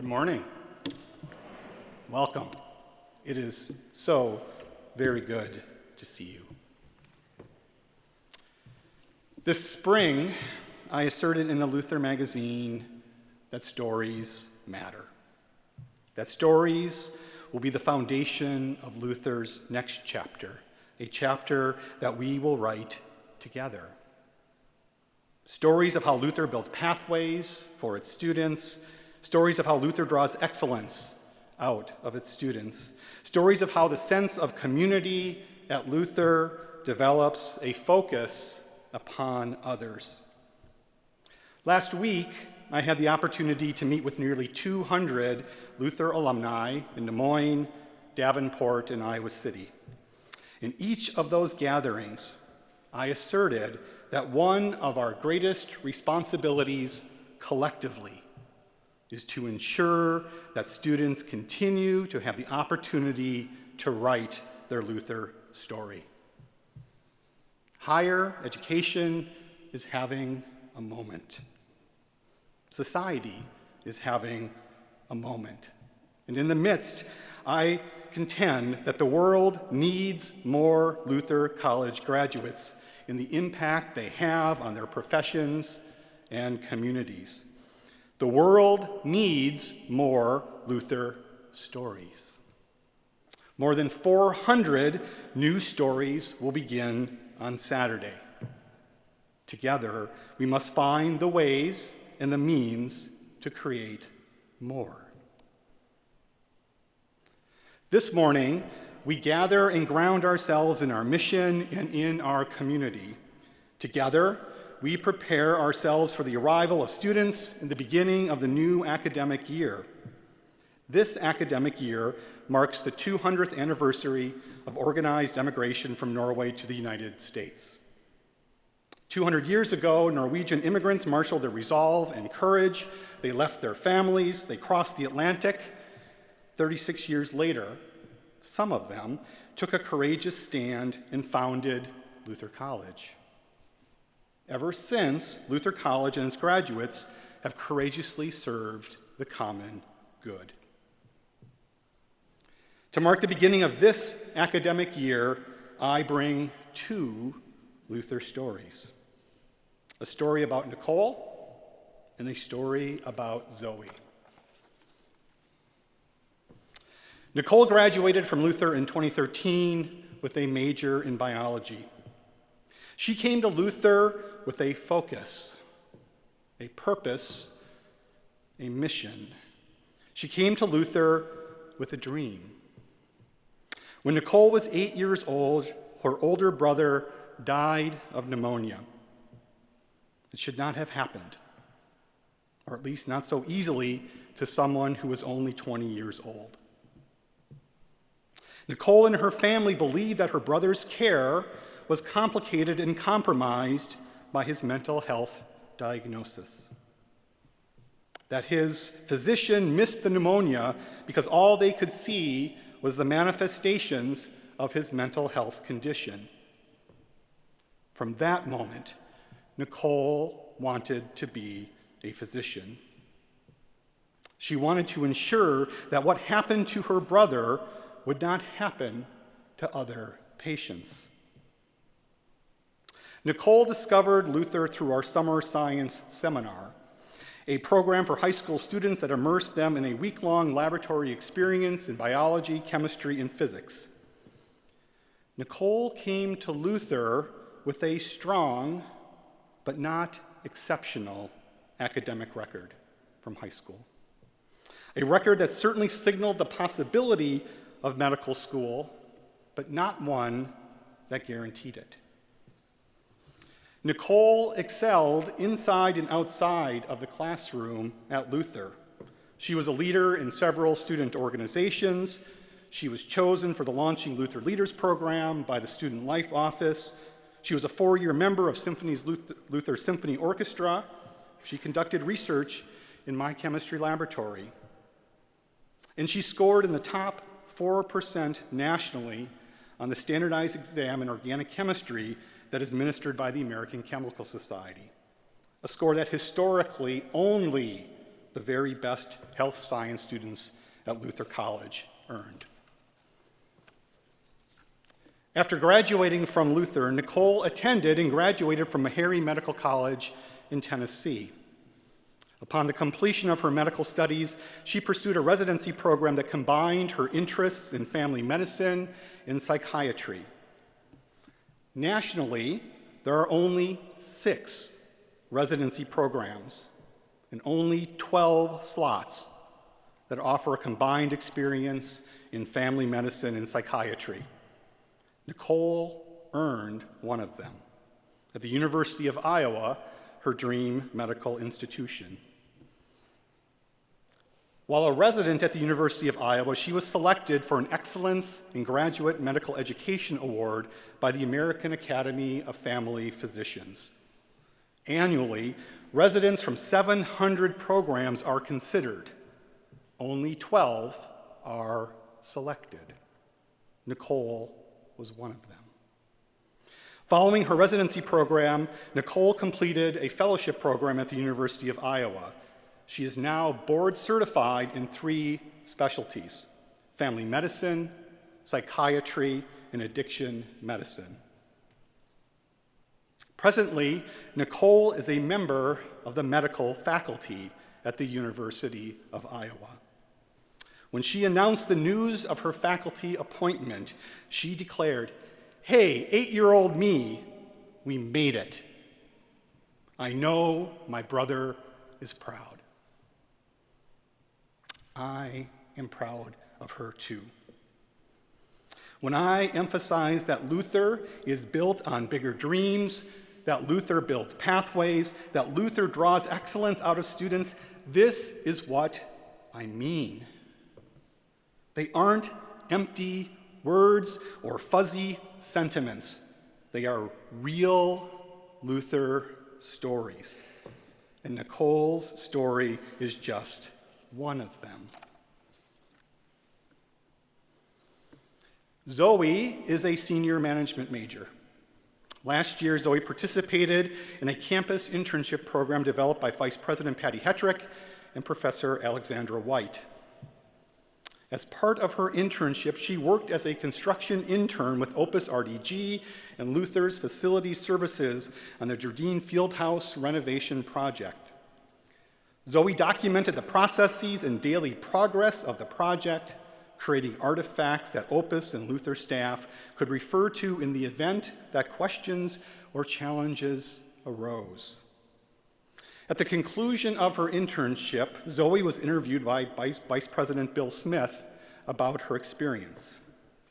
Good morning. Welcome. It is so very good to see you. This spring, I asserted in a Luther magazine that stories matter. That stories will be the foundation of Luther's next chapter, a chapter that we will write together. Stories of how Luther builds pathways for its students, stories of how Luther draws excellence out of its students, stories of how the sense of community at Luther develops a focus upon others. Last week, I had the opportunity to meet with nearly 200 Luther alumni in Des Moines, Davenport, and Iowa City. In each of those gatherings, I asserted that one of our greatest responsibilities collectively is to ensure that students continue to have the opportunity to write their Luther story. Higher education is having a moment. Society is having a moment. And in the midst, I contend that the world needs more Luther College graduates in the impact they have on their professions and communities. The world needs more Luther stories. More than 400 new stories will begin on Saturday. Together, we must find the ways and the means to create more. This morning, we gather and ground ourselves in our mission and in our community. Together, we prepare ourselves for the arrival of students in the beginning of the new academic year. This academic year marks the 200th anniversary of organized emigration from Norway to the United States. 200 years ago, Norwegian immigrants marshaled their resolve and courage. They left their families, they crossed the Atlantic. 36 years later, some of them took a courageous stand and founded Luther College. Ever since, Luther College and its graduates have courageously served the common good. To mark the beginning of this academic year, I bring two Luther stories. A story about Nicole and a story about Zoe. Nicole graduated from Luther in 2013 with a major in biology. She came to Luther with a focus, a purpose, a mission. She came to Luther with a dream. When Nicole was 8 years old, her older brother died of pneumonia. It should not have happened, or at least not so easily to someone who was only 20 years old. Nicole and her family believed that her brother's care was complicated and compromised by his mental health diagnosis. That his physician missed the pneumonia because all they could see was the manifestations of his mental health condition. From that moment, Nicole wanted to be a physician. She wanted to ensure that what happened to her brother would not happen to other patients. Nicole discovered Luther through our summer science seminar, a program for high school students that immersed them in a week-long laboratory experience in biology, chemistry, and physics. Nicole came to Luther with a strong but not exceptional academic record from high school. A record that certainly signaled the possibility of medical school, but not one that guaranteed it. Nicole excelled inside and outside of the classroom at Luther. She was a leader in several student organizations. She was chosen for the Launching Luther Leaders program by the Student Life Office. She was a 4-year member of Luther Symphony Orchestra. She conducted research in my chemistry laboratory. And she scored in the top 4% nationally on the standardized exam in organic chemistry that is administered by the American Chemical Society, a score that historically only the very best health science students at Luther College earned. After graduating from Luther, Nicole attended and graduated from Meharry Medical College in Tennessee. Upon the completion of her medical studies, she pursued a residency program that combined her interests in family medicine and psychiatry. Nationally, there are only 6 residency programs and only 12 slots that offer a combined experience in family medicine and psychiatry. Nicole earned one of them at the University of Iowa, her dream medical institution. While a resident at the University of Iowa, she was selected for an Excellence in Graduate Medical Education Award by the American Academy of Family Physicians. Annually, residents from 700 programs are considered. Only 12 are selected. Nicole was one of them. Following her residency program, Nicole completed a fellowship program at the University of Iowa. She is now board certified in 3 specialties: family medicine, psychiatry, and addiction medicine. Presently, Nicole is a member of the medical faculty at the University of Iowa. When she announced the news of her faculty appointment, she declared, "Hey, 8-year-old me, we made it. I know my brother is proud." I am proud of her too. When I emphasize that Luther is built on bigger dreams, that Luther builds pathways, that Luther draws excellence out of students, this is what I mean. They aren't empty words or fuzzy sentiments. They are real Luther stories. And Nicole's story is just one of them. Zoe is a senior management major. Last year, Zoe participated in a campus internship program developed by Vice President Patty Hetrick and Professor Alexandra White. As part of her internship, she worked as a construction intern with Opus RDG and Luther's Facility Services on the Jardine Fieldhouse renovation project. Zoe documented the processes and daily progress of the project, creating artifacts that Opus and Luther staff could refer to in the event that questions or challenges arose. At the conclusion of her internship, Zoe was interviewed by Vice President Bill Smith about her experience.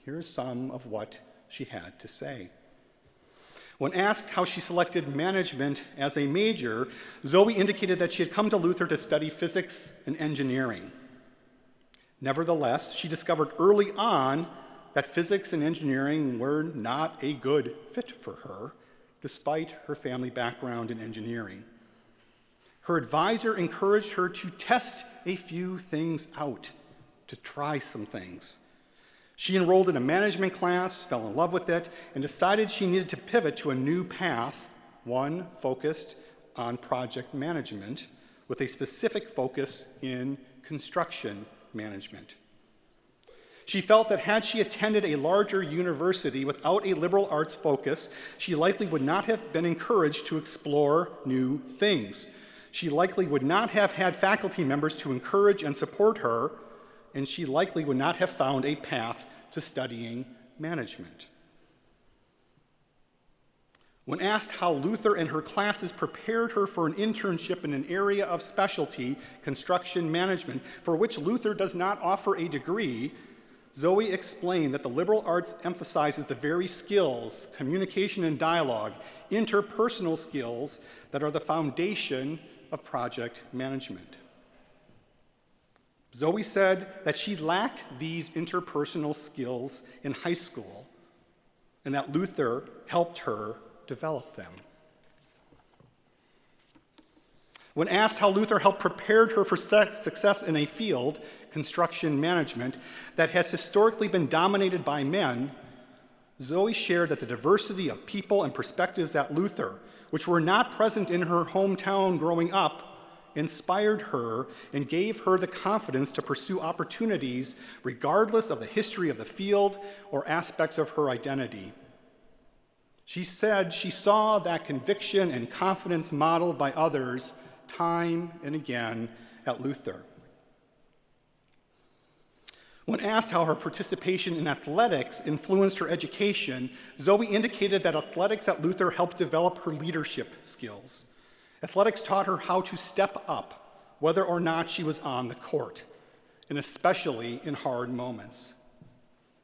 Here's some of what she had to say. When asked how she selected management as a major, Zoe indicated that she had come to Luther to study physics and engineering. Nevertheless, she discovered early on that physics and engineering were not a good fit for her, despite her family background in engineering. Her advisor encouraged her to test a few things out, to try some things. She enrolled in a management class, fell in love with it, and decided she needed to pivot to a new path, one focused on project management, with a specific focus in construction management. She felt that had she attended a larger university without a liberal arts focus, she likely would not have been encouraged to explore new things. She likely would not have had faculty members to encourage and support her, and she likely would not have found a path to studying management. When asked how Luther and her classes prepared her for an internship in an area of specialty, construction management, for which Luther does not offer a degree, Zoe explained that the liberal arts emphasizes the very skills, communication and dialogue, interpersonal skills that are the foundation of project management. Zoe said that she lacked these interpersonal skills in high school and that Luther helped her develop them. When asked how Luther helped prepare her for success in a field, construction management, that has historically been dominated by men, Zoe shared that the diversity of people and perspectives at Luther, which were not present in her hometown growing up, inspired her, and gave her the confidence to pursue opportunities regardless of the history of the field or aspects of her identity. She said she saw that conviction and confidence modeled by others time and again at Luther. When asked how her participation in athletics influenced her education, Zoe indicated that athletics at Luther helped develop her leadership skills. Athletics taught her how to step up, whether or not she was on the court, and especially in hard moments.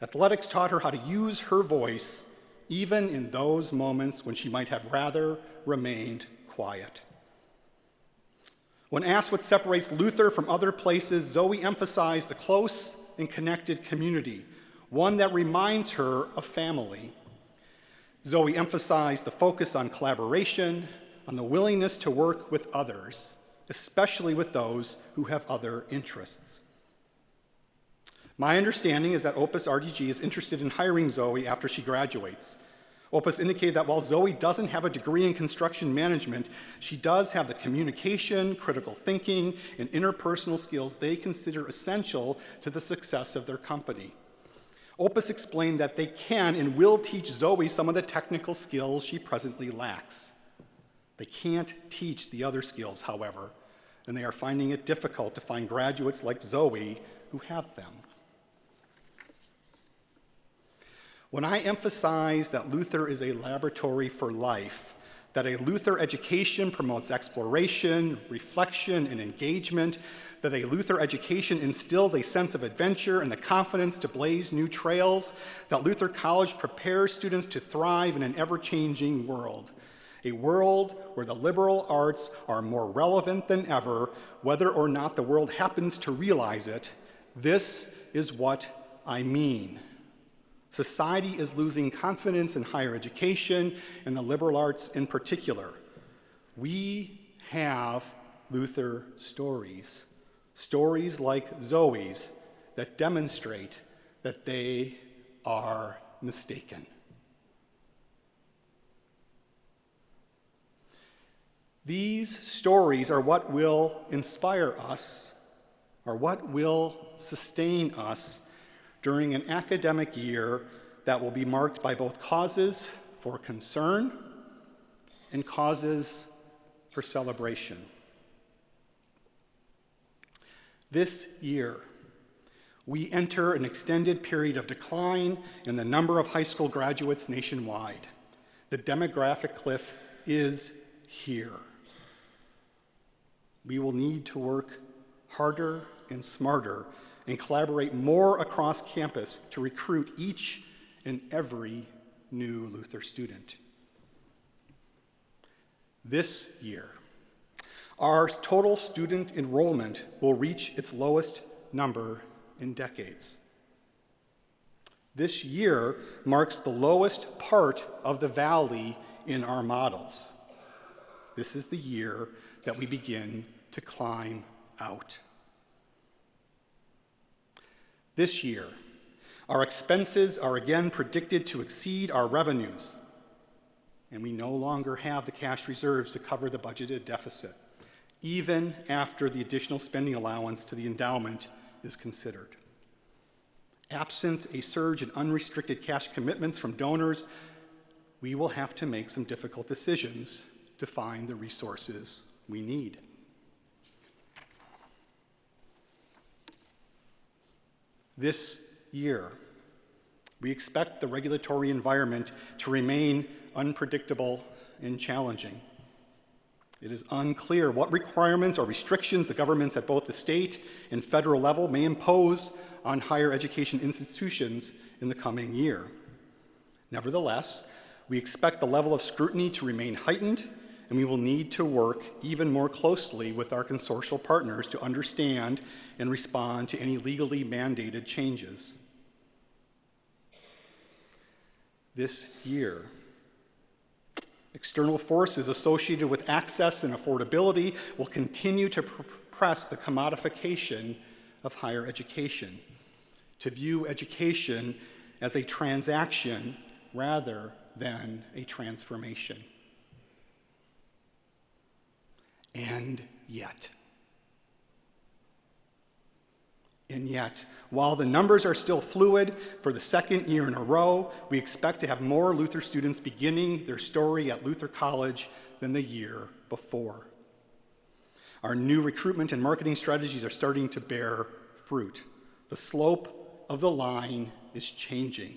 Athletics taught her how to use her voice, even in those moments when she might have rather remained quiet. When asked what separates Luther from other places, Zoe emphasized the close and connected community, one that reminds her of family. Zoe emphasized the focus on collaboration, on the willingness to work with others, especially with those who have other interests. My understanding is that Opus RDG is interested in hiring Zoe after she graduates. Opus indicated that while Zoe doesn't have a degree in construction management, she does have the communication, critical thinking, and interpersonal skills they consider essential to the success of their company. Opus explained that they can and will teach Zoe some of the technical skills she presently lacks. They can't teach the other skills, however, and they are finding it difficult to find graduates like Zoe who have them. When I emphasize that Luther is a laboratory for life, that a Luther education promotes exploration, reflection, and engagement, that a Luther education instills a sense of adventure and the confidence to blaze new trails, that Luther College prepares students to thrive in an ever-changing world, a world where the liberal arts are more relevant than ever, whether or not the world happens to realize it, this is what I mean. Society is losing confidence in higher education and the liberal arts in particular. We have Luther stories, stories like Zoe's, that demonstrate that they are mistaken. These stories are what will inspire us, or what will sustain us during an academic year that will be marked by both causes for concern and causes for celebration. This year, we enter an extended period of decline in the number of high school graduates nationwide. The demographic cliff is here. We will need to work harder and smarter and collaborate more across campus to recruit each and every new Luther student. This year, our total student enrollment will reach its lowest number in decades. This year marks the lowest part of the valley in our models. This is the year that we begin to climb out. This year, our expenses are again predicted to exceed our revenues, and we no longer have the cash reserves to cover the budgeted deficit, even after the additional spending allowance to the endowment is considered. Absent a surge in unrestricted cash commitments from donors, we will have to make some difficult decisions to find the resources we need. This year, we expect the regulatory environment to remain unpredictable and challenging. It is unclear what requirements or restrictions the governments at both the state and federal level may impose on higher education institutions in the coming year. Nevertheless, we expect the level of scrutiny to remain heightened, and we will need to work even more closely with our consortial partners to understand and respond to any legally mandated changes. This year, external forces associated with access and affordability will continue to press the commodification of higher education, to view education as a transaction rather than a transformation. And yet. And yet, while the numbers are still fluid, for the second year in a row, we expect to have more Luther students beginning their story at Luther College than the year before. Our new recruitment and marketing strategies are starting to bear fruit. The slope of the line is changing.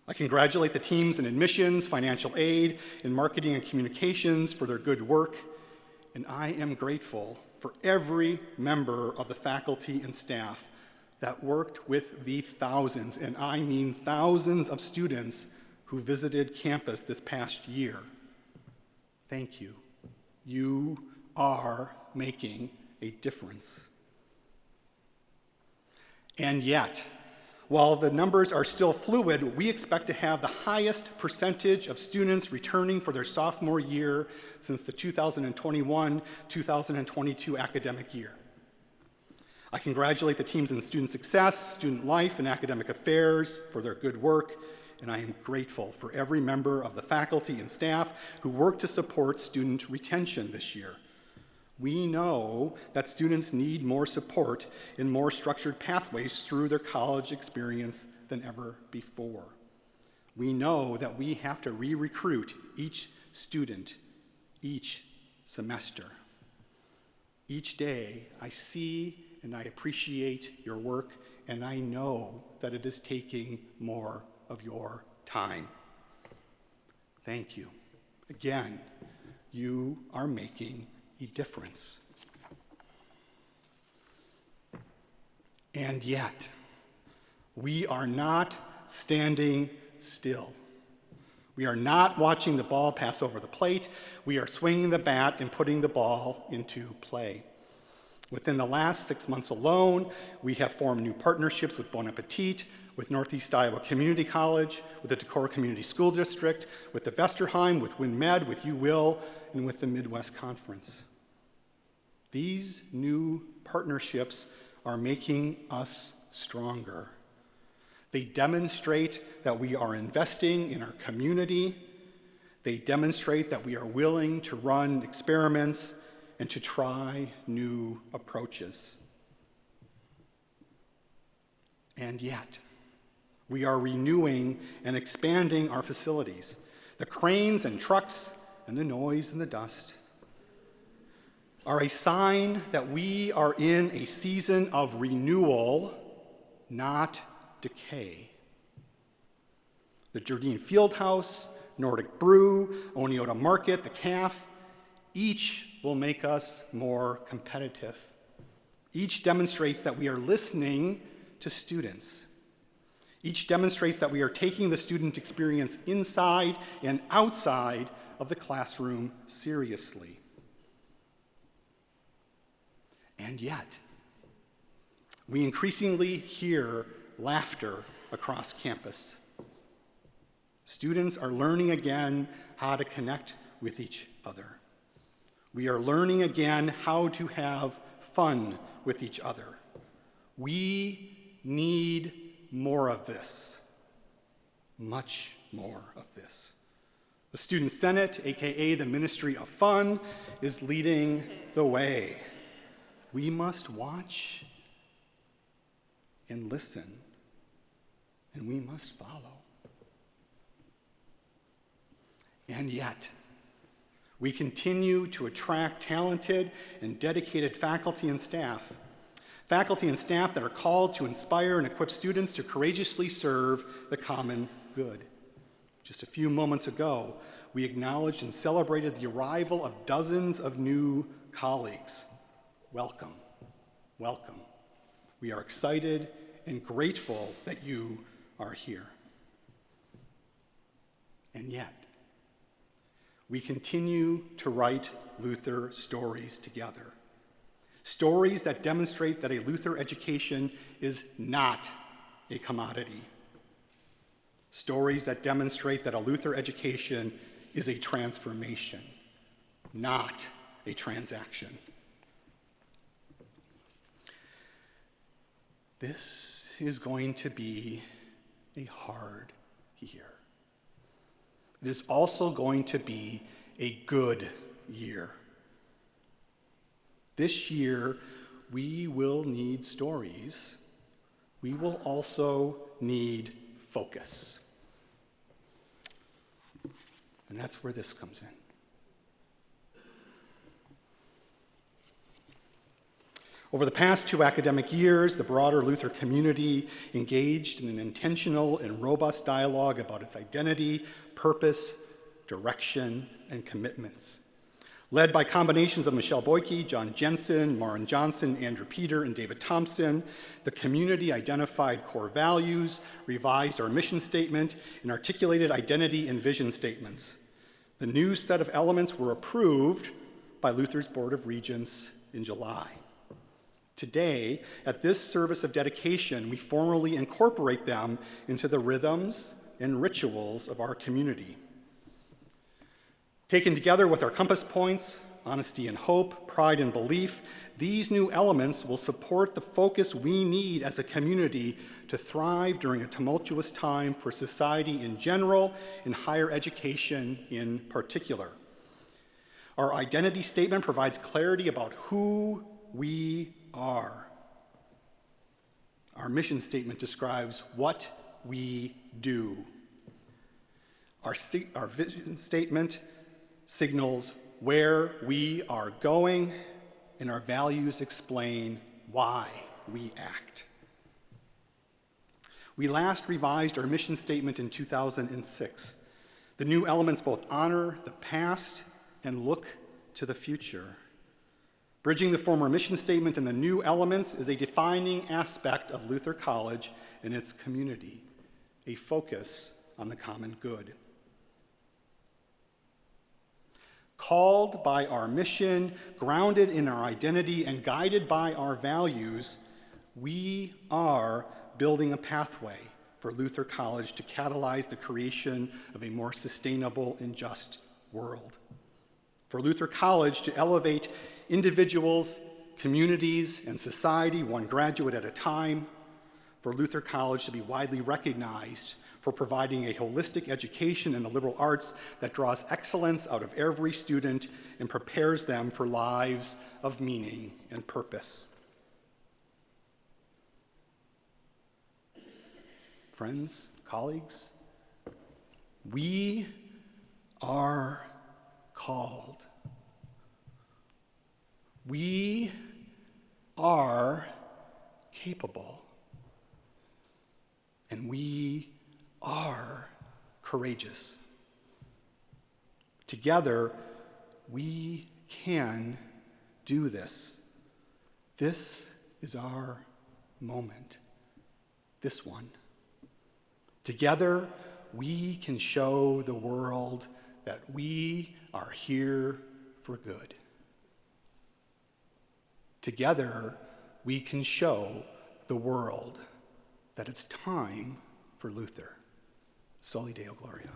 I congratulate the teams in admissions, financial aid, and marketing and communications for their good work, and I am grateful for every member of the faculty and staff that worked with the thousands, and I mean thousands of students who visited campus this past year. Thank you. You are making a difference. And yet, while the numbers are still fluid, we expect to have the highest percentage of students returning for their sophomore year since the 2021-2022 academic year. I congratulate the teams in student success, student life, and academic affairs for their good work, and I am grateful for every member of the faculty and staff who worked to support student retention this year. We know that students need more support and more structured pathways through their college experience than ever before. We know that we have to re-recruit each student each semester. Each day, I see and I appreciate your work, and I know that it is taking more of your time. Thank you. Again, you are making a difference. And yet, we are not standing still. We are not watching the ball pass over the plate. We are swinging the bat and putting the ball into play. Within the last 6 months alone, we have formed new partnerships with Bon Appetit, with Northeast Iowa Community College, with the Decorah Community School District, with the Vesterheim, with WinMed, with UWill, and with the Midwest Conference. These new partnerships are making us stronger. They demonstrate that we are investing in our community. They demonstrate that we are willing to run experiments and to try new approaches. And yet, we are renewing and expanding our facilities. The cranes and trucks and the noise and the dust are a sign that we are in a season of renewal, not decay. The Jardine Fieldhouse, Nordic Brew, Oneota Market, the CAF, each will make us more competitive. Each demonstrates that we are listening to students. Each demonstrates that we are taking the student experience inside and outside of the classroom seriously. And yet, we increasingly hear laughter across campus. Students are learning again how to connect with each other. We are learning again how to have fun with each other. We need more of this, much more of this. The Student Senate, aka the Ministry of Fun, is leading the way. We must watch and listen, and we must follow. And yet, we continue to attract talented and dedicated faculty and staff that are called to inspire and equip students to courageously serve the common good. Just a few moments ago, we acknowledged and celebrated the arrival of dozens of new colleagues. Welcome, welcome. We are excited and grateful that you are here. And yet, we continue to write Luther stories together. Stories that demonstrate that a Luther education is not a commodity. Stories that demonstrate that a Luther education is a transformation, not a transaction. This is going to be a hard year. It is also going to be a good year. This year, we will need stories. We will also need focus. And that's where this comes in. Over the past 2 academic years, the broader Luther community engaged in an intentional and robust dialogue about its identity, purpose, direction, and commitments. Led by combinations of Michelle Boyke, John Jensen, Maren Johnson, Andrew Peter, and David Thompson, the community identified core values, revised our mission statement, and articulated identity and vision statements. The new set of elements were approved by Luther's Board of Regents in July. Today, at this service of dedication, we formally incorporate them into the rhythms and rituals of our community. Taken together with our compass points, honesty and hope, pride and belief, these new elements will support the focus we need as a community to thrive during a tumultuous time for society in general and higher education in particular. Our identity statement provides clarity about who we are. Our mission statement describes what we do. Our vision statement signals where we are going, and our values explain why we act. We last revised our mission statement in 2006. The new elements both honor the past and look to the future. Bridging the former mission statement and the new elements is a defining aspect of Luther College and its community, a focus on the common good. Called by our mission, grounded in our identity, and guided by our values, we are building a pathway for Luther College to catalyze the creation of a more sustainable and just world. For Luther College to elevate individuals, communities, and society one graduate at a time. For Luther College to be widely recognized for providing a holistic education in the liberal arts that draws excellence out of every student and prepares them for lives of meaning and purpose. Friends, colleagues, we are called. We are capable. And we are courageous. Together, we can do this. This is our moment. This one. Together, we can show the world that we are here for good. Together, we can show the world that it's time for Luther. Soli Deo Gloria.